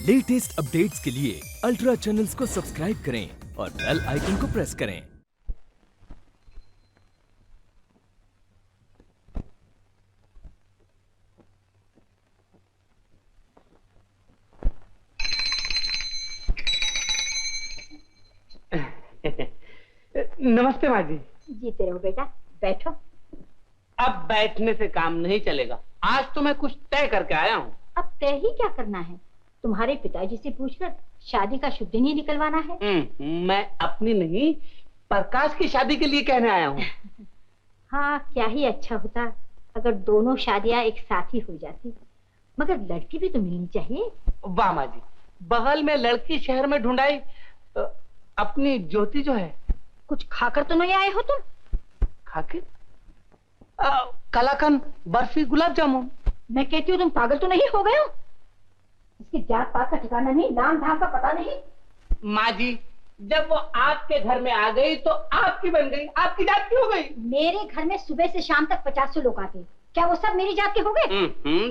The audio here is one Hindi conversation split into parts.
लेटेस्ट अपडेट्स के लिए अल्ट्रा चैनल्स को सब्सक्राइब करें और बेल आइकन को प्रेस करें। नमस्ते माँ जी। जीते रहो बेटा, बैठो। अब बैठने से काम नहीं चलेगा। आज तो मैं कुछ तय करके आया हूँ। अब तय ही क्या करना है? तुम्हारे पिताजी से पूछकर शादी का शुभ दिन ही निकलवाना है। मैं अपनी नहीं, प्रकाश की शादी के लिए कहने आया हूँ। हाँ, क्या ही अच्छा होता अगर दोनों शादियाँ एक साथ ही हो जाती, मगर लड़की भी तो मिलनी चाहिए। वाह माँ जी, बगल में लड़की शहर में ढूंढाई। अपनी ज्योति जो है। कुछ खाकर तो नहीं आए हो तुम? खाकर? कलाकंद, बर्फी, गुलाब जामुन। मैं कहती हूँ तुम पागल तो नहीं हो गए हो? इसकी जात पात का ठिकाना नहीं, नाम धाम का पता नहीं। माँ जी, जब वो आपके घर में आ गई तो आपकी बन गई, आपकी जात की हो गई। मेरे घर में सुबह से शाम तक 50 लोग आते हैं, क्या वो सब मेरी जात के हो गए?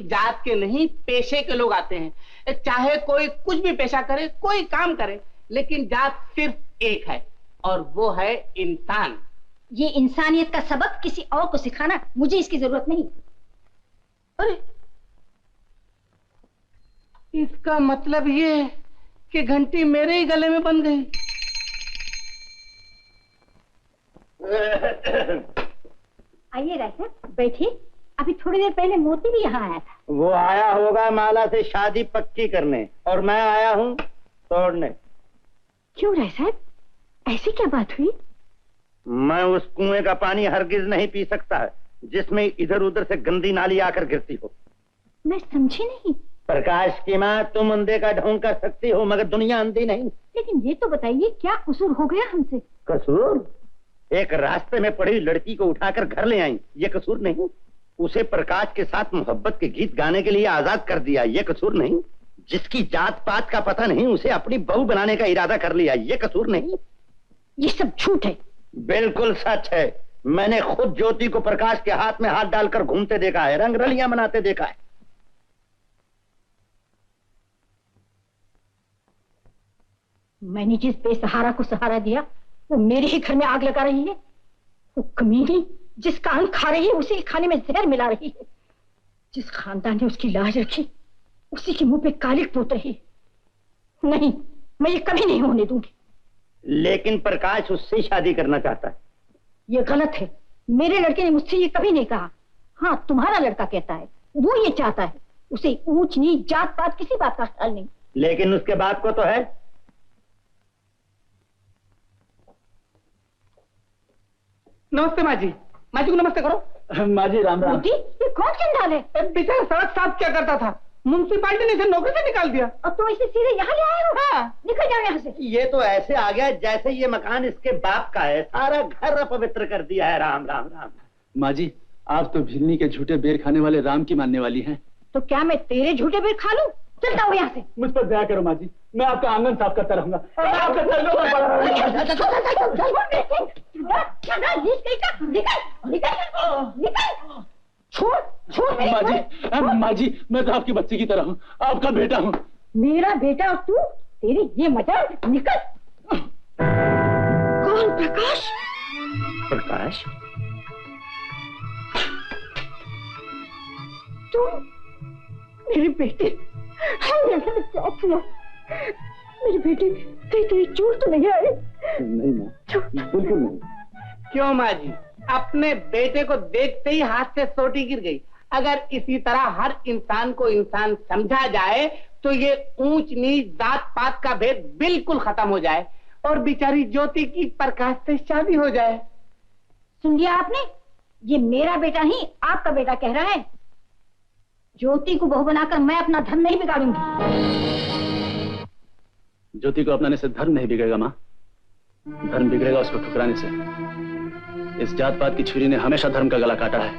जात के नहीं, पेशे के लोग आते हैं। चाहे कोई कुछ भी पेशा करे, कोई काम करे, लेकिन जात सिर्फ एक है और वो है इंसान। ये इंसानियत का सबक किसी और को सिखाना मुझे इसकी जरूरत नहीं। अरे, इसका मतलब ये है कि घंटी मेरे ही गले में बन गई। आइए राय साहब, बैठिए। अभी थोड़ी देर पहले मोती भी यहाँ आया था। वो आया होगा माला से शादी पक्की करने, और मैं आया हूँ तोड़ने। क्यों राय साहब, ऐसी क्या बात हुई? मैं उस कुएं का पानी हरगिज नहीं पी सकता है जिसमें इधर उधर से गंदी नाली आकर गिरती हो। मैं समझी नहीं। प्रकाश की माँ, तुम अंधे का ढोंग कर सकती हो मगर दुनिया अंधी नहीं। लेकिन ये तो बताइए, क्या कसूर हो गया हमसे? कसूर? एक रास्ते में पड़ी लड़की को उठाकर घर ले आई, ये कसूर नहीं। उसे प्रकाश के साथ मोहब्बत के गीत गाने के लिए आजाद कर दिया, ये कसूर नहीं। जिसकी जात पात का पता नहीं, उसे अपनी बहू बनाने का इरादा कर लिया, ये कसूर नहीं। ये सब झूठ है। बिल्कुल सच है। मैंने खुद ज्योति को प्रकाश के हाथ में हाथ डालकर घूमते देखा है, रंगरलियां मनाते देखा है। मैंने जिस बेसहारा को सहारा दिया वो मेरे ही घर में आग लगा रही है। वो कमीनी जिसका अन्न खा रही है उसी के खाने में जहर मिला रही है। जिस खानदान ने उसकी लाज रखी उसी के मुंह पे कालिक पोत रही है। नहीं, मैं ये कभी नहीं होने दूंगी। लेकिन प्रकाश उससे शादी करना चाहता है। ये गलत है। मेरे लड़के ने मुझसे ये कभी नहीं कहा। हाँ, तुम्हारा लड़का कहता है, वो ये चाहता है। उसे ऊंच नीच जात पात किसी बात का ख्याल नहीं। लेकिन उसके बाप को तो है। नमस्ते माँ जी। माँ जी को नमस्ते करो। माँ जी राम राम। ये कौन चंडाल है? बेचारा सड़क साफ क्या करता था, म्युनिसिपालिटी ने इसे नौकरी से निकाल दिया। और तुम इसे सीधे यहाँ ले आए हो? हाँ। निकल जाओ यहाँ से। ये तो ऐसे आ गया जैसे ये मकान इसके बाप का है, सारा घर अपवित्र कर दिया है। राम राम राम। माँ जी, आप तो भिलनी के झूठे बेर खाने वाले राम की मानने वाली हैं। तो क्या मैं तेरे झूठे बेर खा लूं? चलता हूँ यहाँ से। मुझ पर दया करो माँ जी, मैं आपका आंगन साफ करता रहूंगा। माँ जी, मैं तो आपकी बच्ची की तरह हूँ, आपका बेटा हूँ। मेरा बेटा और तू, तेरी ये मजाल। निकल। कौन? प्रकाश? प्रकाश? तुम? मेरे बेटे, मैंने क्या किया? मेरे बेटे, तेरी चोट तो नहीं आई? नहीं माँ, बिल्कुल नहीं। क्यों माँ जी, अपने बेटे को देखते ही हाथ से सोटी गिर गई। अगर इसी तरह हर इंसान को इंसान समझा जाए तो ये ऊंच नीच जात पात का भेद बिल्कुल खत्म हो जाए और बेचारी ज्योति की प्रकाश से शादी हो जाए। सुन लिया आपने? ये मेरा बेटा ही आपका बेटा कह रहा है। ज्योति को बहू बनाकर मैं अपना धर्म नहीं बिगाड़ूंगी। ज्योति को अपनाने से धर्म नहीं बिगड़ेगा माँ, धर्म बिगड़ेगा उसको ठुकराने से। इस जात पात की छुरी ने हमेशा धर्म का गला काटा है,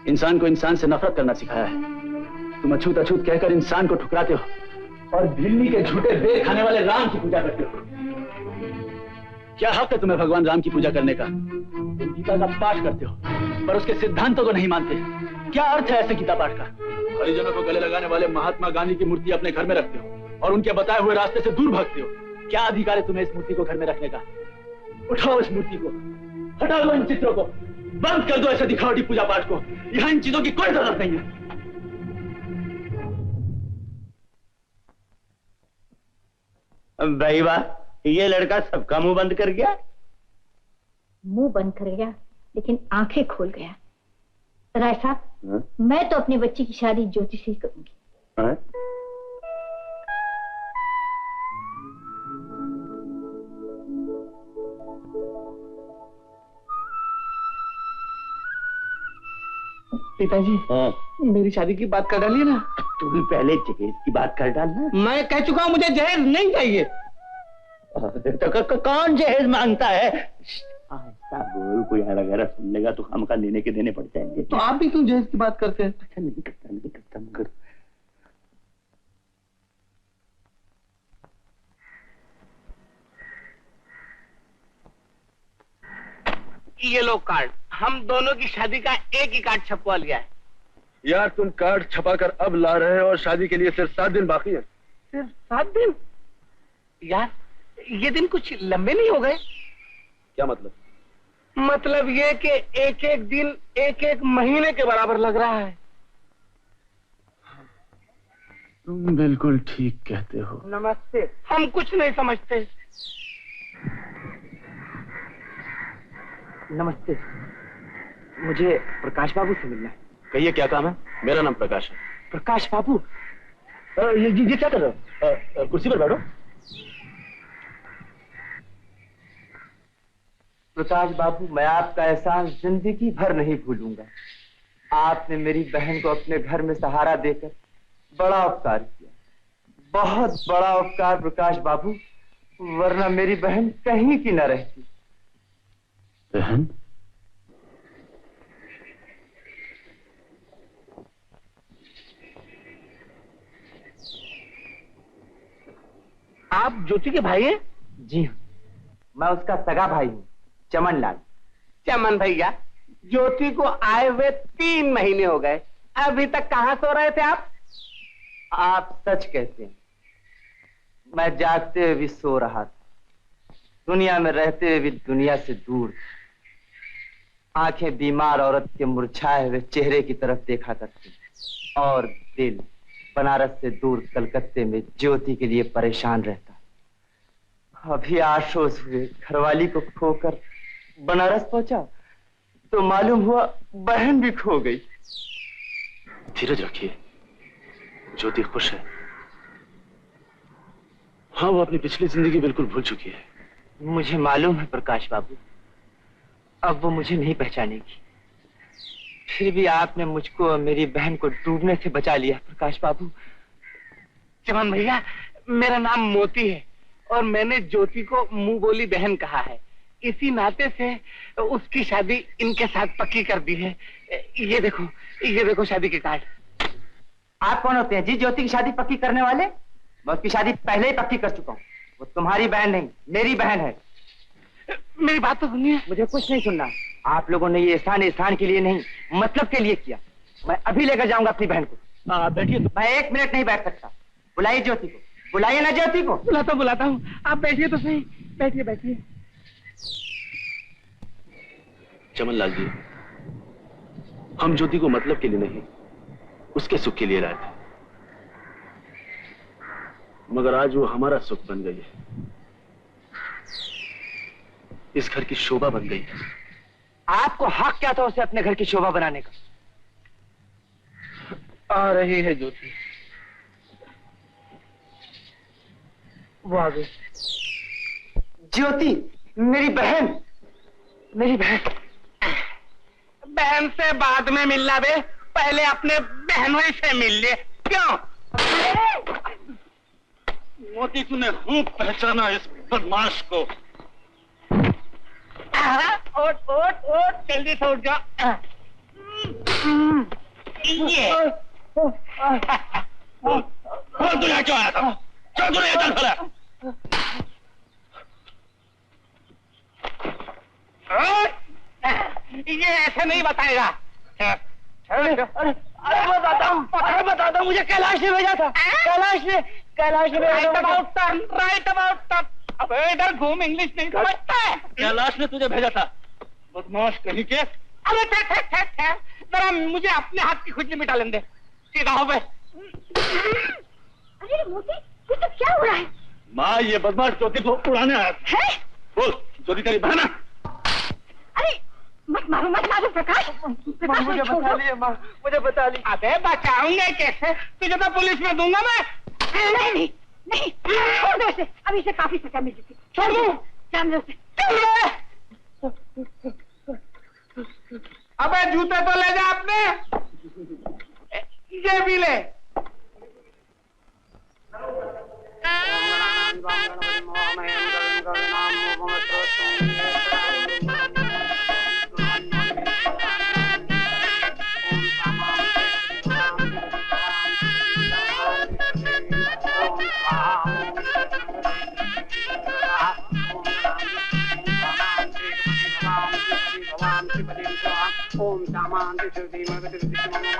इंसान को इंसान से नफरत करना सिखाया है। तुम अछूत अछूत कहकर इंसान को ठुकराते हो और भिल्ली के झूठे बेर खाने वाले राम की पूजा करते हो। क्या हक है तुम्हें भगवान राम की पूजा करने का? तुम गीता का पाठ करते हो पर उसके सिद्धांतों को नहीं मानते। क्या अर्थ है ऐसे गीता पाठ का? हरिजनों को गले लगाने वाले महात्मा गांधी की मूर्ति अपने घर में रखते हो और उनके बताए हुए रास्ते से दूर भागते हो। क्या अधिकार है तुम्हें इस मूर्ति को घर में रखने का? उठाओ इस मूर्ति को, हटा दो इन चित्रों को, बंद कर दो ऐसे दिखावटी पूजा पाठ को। यहाँ इन चीजों की कोई जरूरत नहीं है। भाई वाह, ये लड़का सबका मुंह बंद कर गया। मुंह बंद कर गया लेकिन आंखें खोल गया। राय साहब, मैं तो अपनी बच्ची की शादी ज्योति से ही करूंगी। हाँ? पिताजी, मेरी शादी की बात कर डालिए ना। तू भी पहले जहेज की बात कर डालना। मैं कह चुका हूँ मुझे जहेज नहीं चाहिए। तो कौन जहेज मांगता है? ऐसा बोल, कोई हरा सुन लेगा तो हम का लेने के देने पड़ जाएंगे। तो आप भी क्यों जहेज की बात करते हैं? अच्छा, नहीं करता मगर ये लो कार्ड, हम दोनों की शादी का एक ही कार्ड छपवा लिया है। यार तुम कार्ड छपाकर अब ला रहे हो और शादी के लिए सिर्फ 7 दिन बाकी है। सिर्फ 7 दिन? यार ये दिन कुछ लंबे नहीं हो गए? क्या मतलब? मतलब ये कि एक एक दिन एक एक महीने के बराबर लग रहा है। तुम बिल्कुल ठीक कहते हो। नमस्ते। हम कुछ नहीं समझते। नमस्ते, मुझे प्रकाश बाबू से मिलना है। कहिए क्या काम है? मेरा नाम प्रकाश है। प्रकाश बाबू, ये क्या कर रहे हो? कुर्सी पर बैठो। प्रकाश बाबू, मैं आपका एहसान जिंदगी भर नहीं भूलूंगा। आपने मेरी बहन को अपने घर में सहारा देकर बड़ा उपकार किया, बहुत बड़ा उपकार प्रकाश बाबू, वरना मेरी बहन कहीं की न रहती। बहन? आप ज्योति के भाई हैं? जी हाँ, मैं उसका सगा भाई हूँ, चमन लाल। चमन भैया, ज्योति को आए हुए 3 महीने हो गए, अभी तक कहाँ सो रहे थे आप? आप सच कहते हैं, मैं जागते हुए भी सो रहा था, दुनिया में रहते हुए भी दुनिया से दूर था। आंखें बीमार औरत के मुरझाए हुए चेहरे की तरफ देखा करती और दिल बनारस से दूर कलकत्ते में ज्योति के लिए परेशान रहता। अभी आशोस हुए घरवाली को खोकर बनारस पहुंचा तो मालूम हुआ बहन भी खो गई। धीरज रखिए, ज्योति खुश है। हाँ, वो अपनी पिछली जिंदगी बिल्कुल भूल चुकी है। मुझे मालूम है प्रकाश बाबू, अब वो मुझे नहीं पहचानेगी। फिर भी आपने मुझको और मेरी बहन को डूबने से बचा लिया प्रकाश बाबू। चमन भैया, मेरा नाम मोती है और मैंने ज्योति को मुंह बोली बहन कहा है। इसी नाते से उसकी शादी इनके साथ पक्की कर दी है। ये देखो शादी के कार्ड। आप कौन होते हैं जी ज्योति की शादी पक्की करने वाले? मैं उसकी शादी पहले ही पक्की कर चुका हूँ। वो तुम्हारी बहन नहीं, मेरी बहन है। मेरी बात तो सुनिए। मुझे कुछ नहीं सुनना। आप लोगों ने ये एहसान के लिए नहीं, मतलब के लिए किया। मैं अभी लेकर जाऊंगा अपनी बहन को। बैठिए। मैं 1 मिनट नहीं बैठ सकता। बुलाइए ज्योति को, बुलाइए ना ज्योति को। बुलाता हूँ। आप बैठिए तो सही। बैठिए। चमन लाल जी, हम ज्योति को मतलब के लिए नहीं, उसके सुख के लिए लाए थे, मगर आज वो हमारा सुख बन गई है, इस घर की शोभा बन गई है। आपको हक क्या था उसे अपने घर की शोभा बनाने का? आ रही है ज्योति, वो आ गई। ज्योति, मेरी बहन। बहन से बाद में मिलना बे, पहले अपने बहनों से मिल ले। क्यों? मोती, तूने खूब पहचाना इस बदमाश को। ओट जल्दी से उठ जा। ये तू यहाँ क्यों आया था? चल, तू यहाँ चल खड़ा। ये ऐसे नहीं बताएगा। अरे बताता हूँ, मुझे कैलाश ने भेजा था। कैलाश ने राइट अबाउट टर्न। अब इधर घूम, इंग्लिश नहीं समझता है। कैलाश ने तुझे भेजा था, बदमाश कहीं के। अरे ठहर, जरा मुझे अपने हाथ की खुजली मिटा लेने दे। सीधा हो गए। अरे मोती, ये सब क्या हो रहा है? माँ, ये बदमाश ज्योति को उड़ाने आया है? बोल, ज्योति तेरी बहन है? अरे मत मारो प्रकाश। मुझे बता लिए माँ, मुझे बता ली। अबे बचाऊंगे कैसे? तुझे तो पुलिस में दूंगा मैं। नहीं, छोड़ दो इसे। अभी से काफी सजा मिल चुकी। छोड़ दो। जान दो उसे। चल बे। अबे जूते तो ले जा अपने, ये भी ले। ओम शामांति श्रुति मगति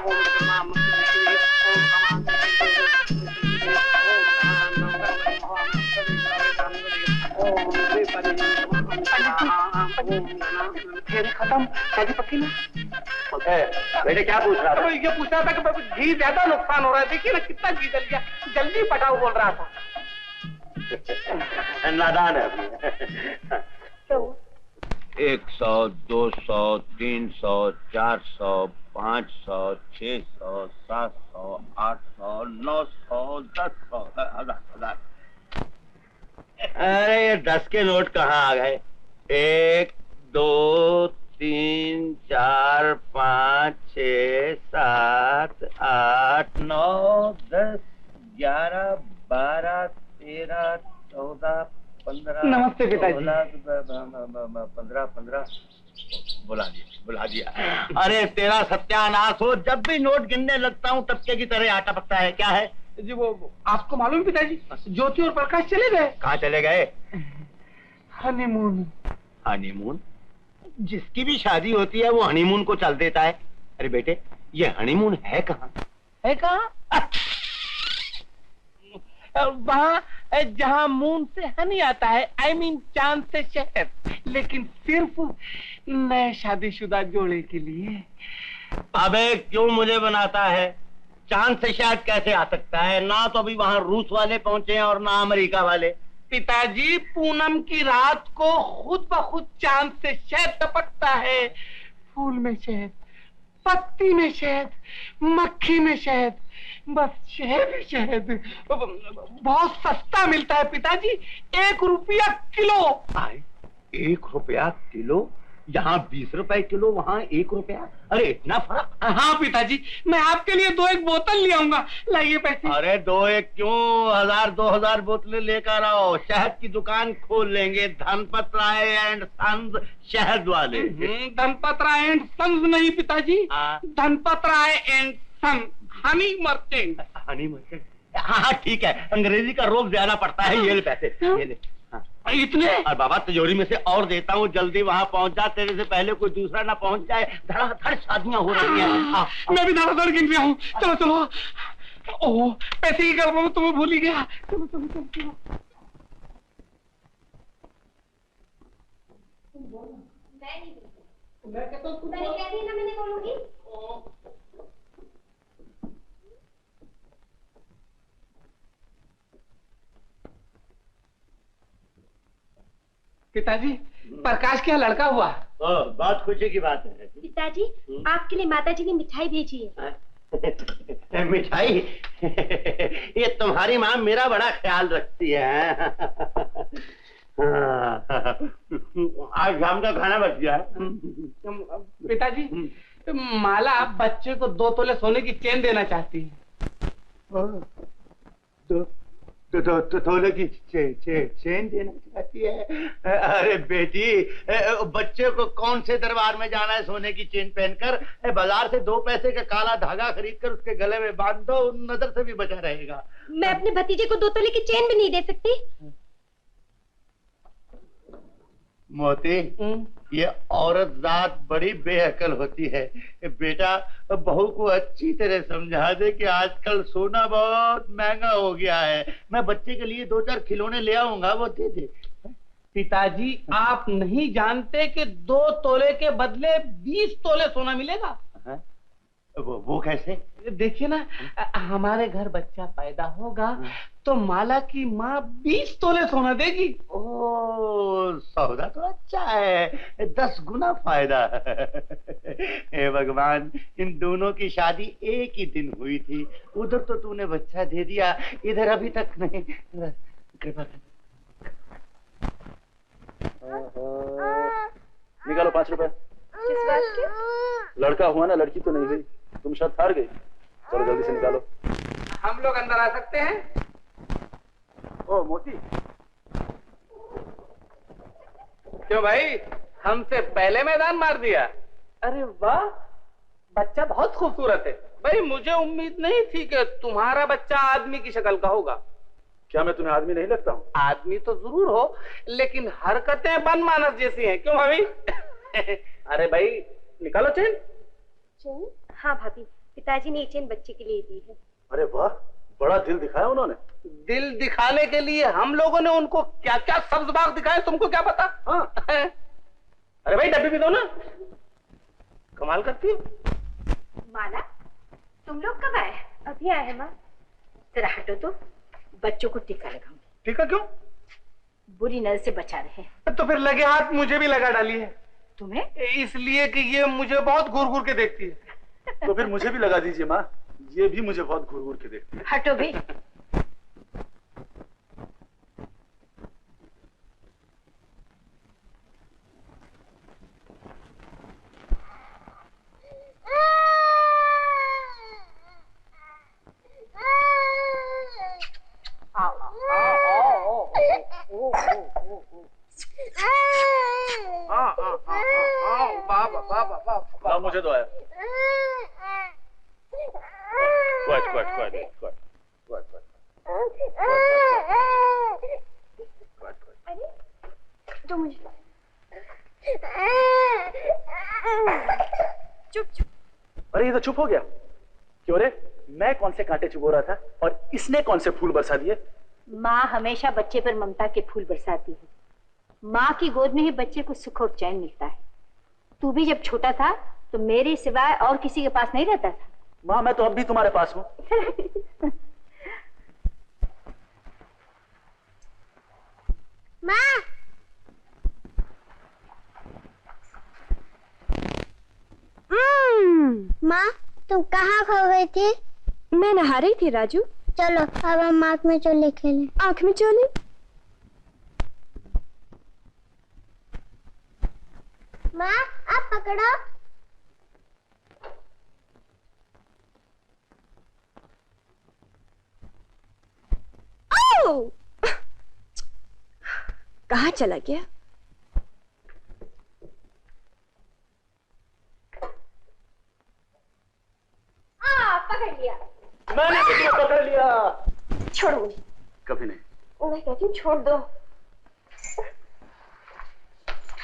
ओम शमाम खेल खत्म, शादी पक्की ना? बेटे क्या पूछ रहा था? ये पूछ रहा था कि घी ज्यादा नुकसान हो रहा है। देखिए ना कितना घी जल गया। जल्दी पटाओ बोल रहा था। नादान है। 100, 200, 300, 400, 500, 600, 700, 800, 900, 1000, 1000। अरे ये 10 के नोट कहाँ आ गए? 1, 2, 3, 4, 5, 6, 7, 8, 9, 10, 11, 12, 13, 14, 15। नमस्ते पिताजी। 15 बुला दिया। अरे तेरा सत्यानाश हो, जब भी नोट गिनने लगता हूँ तबके की तरह आटा पकता है। क्या है जी? वो आपको मालूम है पिताजी, ज्योति और प्रकाश चले गए। कहाँ चले गए? हनीमून। हनीमून? जिसकी भी शादी होती है वो हनीमून को चल देता है। अरे बेटे, ये हनीमून है कहाँ? है कहाँ? वहाँ जहाँ मून से हनी आता है, I mean चांद से शहद, लेकिन सिर्फ नए शादीशुदा जोड़े के लिए। अबे क्यों मुझे बनाता है? चांद से शहद कैसे आ सकता है? ना तो अभी वहाँ रूस वाले पहुंचे हैं और ना अमेरिका वाले। पिताजी, पूनम की रात को खुद ब खुद चांद से शहद टपकता है। फूल में शहद, पत्ती में शहद, मक्खी में शहद, बस शहद ही शहद। बहुत सस्ता मिलता है पिताजी, 1 रुपया किलो। 1 रुपया किलो? यहाँ 20 रुपए किलो, वहाँ 1 रुपया। अरे इतना फर्क? हाँ पिताजी, मैं आपके लिए 2-1 बोतल ले आऊंगा। लाइए पैसे। अरे 2-1 क्यों, 1000-2000 बोतलें लेकर आओ। शहद की दुकान खोल लेंगे, धनपत राय एंड सन्स शहद वाले। धनपत राय एंड सन्स नहीं पिताजी, हाँ। Dhanpat Rai and son honey merchant. Honey merchant? हाँ ठीक है, अंग्रेजी का रोब ज्यादा पड़ता है। ये ले पैसे, ये ले। इतने? और बाबा तिजोरी में से और देता हूँ, जल्दी वहाँ पहुँच जा, तेरे से पहले कोई दूसरा ना पहुँच जाए। धड़ाधड़ शादियाँ हो रही हैं। मैं भी धड़ाधड़ गिन रहा हूँ। चलो। ओह, पैसे की गड़बड़ में तुम्हें भूल ही गया। चलो। मैं कहता हूँ मैंने बोलूंगी। पिताजी, प्रकाश क्या लड़का हुआ? बहुत खुशी की बात है। पिताजी, आपके लिए माताजी ने मिठाई भेजी है। मिठाई? ये तुम्हारी माँ मेरा बड़ा ख्याल रखती है। आज शाम का खाना बच गया। पिताजी, माला बच्चे को 2 तोले सोने की चेन देना चाहती है। तो तोले की चेन देना चाहती है? अरे बेटी, बच्चे को कौन से दरबार में जाना है सोने की चेन पहनकर? बाजार से 2 पैसे का काला धागा खरीद कर उसके गले में बांध दो, नजर से भी बचा रहेगा। मैं अपने भतीजे को 2 तोले की चेन भी नहीं दे सकती। मोती, ये औरत जात बड़ी बेअकल होती है। बेटा बहू को अच्छी तरह समझा दे कि आजकल सोना बहुत महंगा हो गया है। मैं बच्चे के लिए 2-4 खिलौने ले आऊंगा, वो दे दे। पिताजी आप नहीं जानते कि 2 तोले के बदले 20 तोले सोना मिलेगा। वो कैसे? देखिए ना, हमारे घर बच्चा पैदा होगा तो माला की माँ 20 तोले सोना देगी। ओ, सौदा तो अच्छा है, 10 गुना फायदा। हे भगवान, इन दोनों की शादी एक ही दिन हुई थी। उधर तो तूने बच्चा दे दिया, इधर अभी तक नहीं। कृपा कर। निकालो 5 रुपए। किस बात की? लड़का हुआ ना, लड़की तो नहीं हुई। तुम शायद हार गई। चलो जल्दी से निकालो। हम लोग अंदर आ सकते हैं? ओ मोती, क्यों भाई, हमसे पहले मैदान मार दिया? अरे वाह, बच्चा बहुत खूबसूरत है। भाई मुझे उम्मीद नहीं थी कि तुम्हारा बच्चा आदमी की शक्ल का होगा। क्या मैं तुम्हें आदमी नहीं लगता हूँ? आदमी तो जरूर हो, लेकिन हरकतें बनमानस जैसी हैं। क्यों भाभी? अरे भाई निकालो चेन। चेन? हाँ भाभी, पिताजी ने ये चेन बच्चे के लिए दी है। अरे वाह, बड़ा दिल दिखाया उन्होंने। दिल दिखाने के लिए हम लोगों ने उनको क्या क्या सब्ज बाग दिखाए, तुमको क्या पता? हाँ। अरे भाई डब्बी भी दो ना, कमाल करती हो। माला, तुम लोग कब आए? अभी आए हैं माँ। जरा हटो तो, बच्चों को टीका लगाऊंगी। टीका क्यों? बुरी नजर से बचा रहे हैं। तो फिर लगे हाथ मुझे भी लगा डालिए। तुम्हें? इसलिए कि ये मुझे बहुत घूर घूर के देखती है। तो फिर मुझे भी लगा दीजिए माँ, ये भी मुझे बहुत घूर घूर के देखती है। हटो भी। हाँ, मुझे तो आया। दो मुझे। चुप चुप। अरे ये तो चुप हो गया। क्यों रे, मैं कौन से कांटे चुबो रहा था और इसने कौन से फूल बरसा दिए? माँ हमेशा बच्चे पर ममता के फूल बरसाती है। माँ की गोद में ही बच्चे को सुख और चैन मिलता है। तू भी जब छोटा था तो मेरे सिवाय और किसी के पास नहीं रहता था। माँ मैं तो अब भी तुम्हारे पास हूँ। माँ, माँ तुम कहाँ खो गई थी? मैं नहा रही थी राजू। चलो अब हम आँख में चोले खेलें। आँख में चोले? माँ आप पकड़ो। ओह! कहाँ चला गया? पकड़ लिया। मैंने तुझे पकड़ लिया। छोड़ो मुझे। कभी नहीं। मैं कहती हूँ छोड़ दो।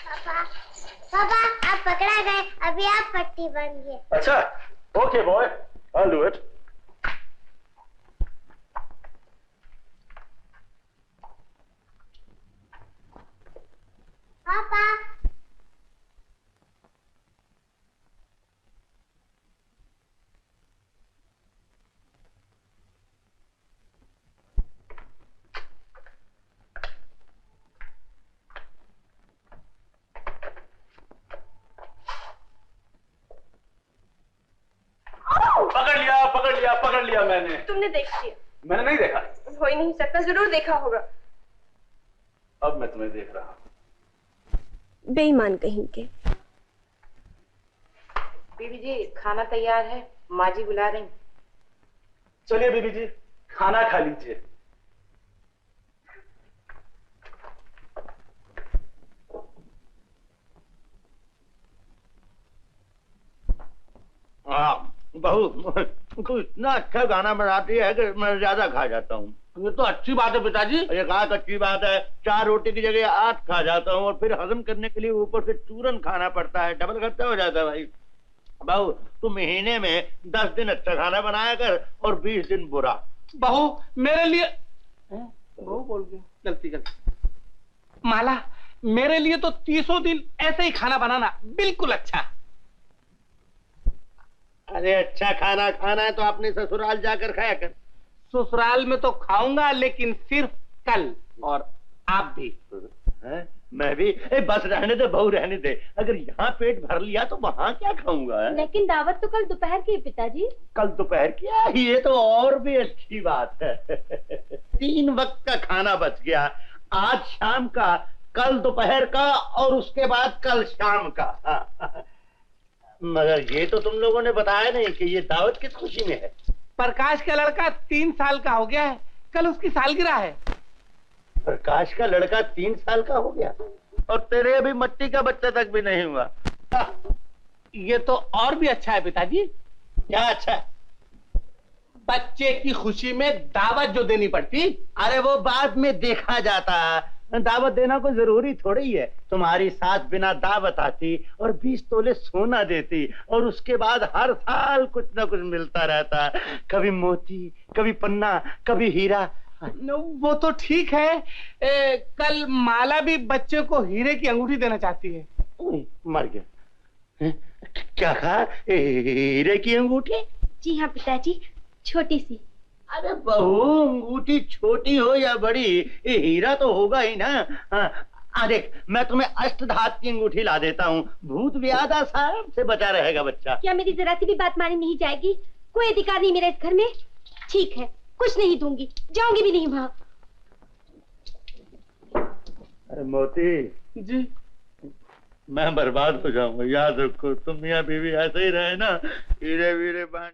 पापा, पापा आप पकड़ा गए, अभी आप पट्टी बंधिए। अच्छा, okay boy, I'll do it. पापा पकड़ लिया मैंने। तुमने देख लिया? मैंने नहीं देखा। हो ही नहीं सकता, जरूर देखा होगा। अब मैं तुम्हें देख रहा हूँ। बेईमान कहीं के। बीबी जी खाना तैयार है, माँ जी बुला रही। चलिए बीबी जी खाना खा लीजिए। बहू तू इतना अच्छा गाना बनाती है कि मैं ज्यादा खा जाता हूँ। ये तो अच्छी बात है पिताजी। ये कहा अच्छी बात है, 4 रोटी की जगह 8 खा जाता हूँ और फिर हजम करने के लिए ऊपर से चूरन खाना पड़ता है, डबल खर्चा हो जाता है भाई। बहू तू महीने में 10 दिन अच्छा खाना बनाया कर और 20 दिन बुरा। बहू मेरे लिए, बहू बोल गई, गलती गलती। माला मेरे लिए तो 30 दिन ऐसे ही खाना बनाना बिल्कुल अच्छा। अरे अच्छा खाना खाना है तो अपने ससुराल जाकर खाया कर। ससुराल में तो खाऊंगा लेकिन सिर्फ कल, और आप भी। है? मैं भी। बस रहने दे बहू, रहने दे। अगर यहाँ पेट भर लिया तो वहाँ क्या खाऊंगा? लेकिन दावत तो कल दोपहर की है पिताजी। कल दोपहर की है? ये तो और भी अच्छी बात है। 3 वक्त का खाना बच गया, आज शाम का, कल दोपहर का और उसके बाद कल शाम का। मगर ये तो तुम लोगों ने बताया नहीं कि ये दावत किस खुशी में है। प्रकाश का लड़का 3 साल का हो गया है, कल उसकी सालगिरह है। प्रकाश का लड़का 3 साल का हो गया और तेरे अभी मट्टी का बच्चा तक भी नहीं हुआ। ये तो और भी अच्छा है पिताजी। क्या अच्छा है? बच्चे की खुशी में दावत जो देनी पड़ती। अरे वो बाद में देखा जाता, दावत देना कोई जरूरी थोड़ी है। तुम्हारी सास बिना दावत आती और 20 तोले सोना देती और उसके बाद हर साल कुछ ना कुछ मिलता रहता, कभी मोती, कभी पन्ना, कभी हीरा। वो तो ठीक है, कल माला भी बच्चे को हीरे की अंगूठी देना चाहती है। मर गया। क्या कहा? हीरे की अंगूठी? जी हाँ पिताजी, छोटी सी। अरे बहू, अंगूठी छोटी हो या बड़ी, ये हीरा तो होगा ही ना। देख, मैं तुम्हें अष्टधातु की अंगूठी ला देता हूँ, भूत व्याधा साहब से बचा रहेगा बच्चा। क्या मेरी जरा सी भी बात मानी नहीं जाएगी? कोई अधिकार नहीं मेरा इस घर में। ठीक है, कुछ नहीं दूंगी, जाऊंगी भी नहीं वहां। अरे मोती जी, मैं बर्बाद हो जाऊंगा, याद रखो। तुम मियां बीवी ऐसे ही रहे ना, हीरे वीरे बांट।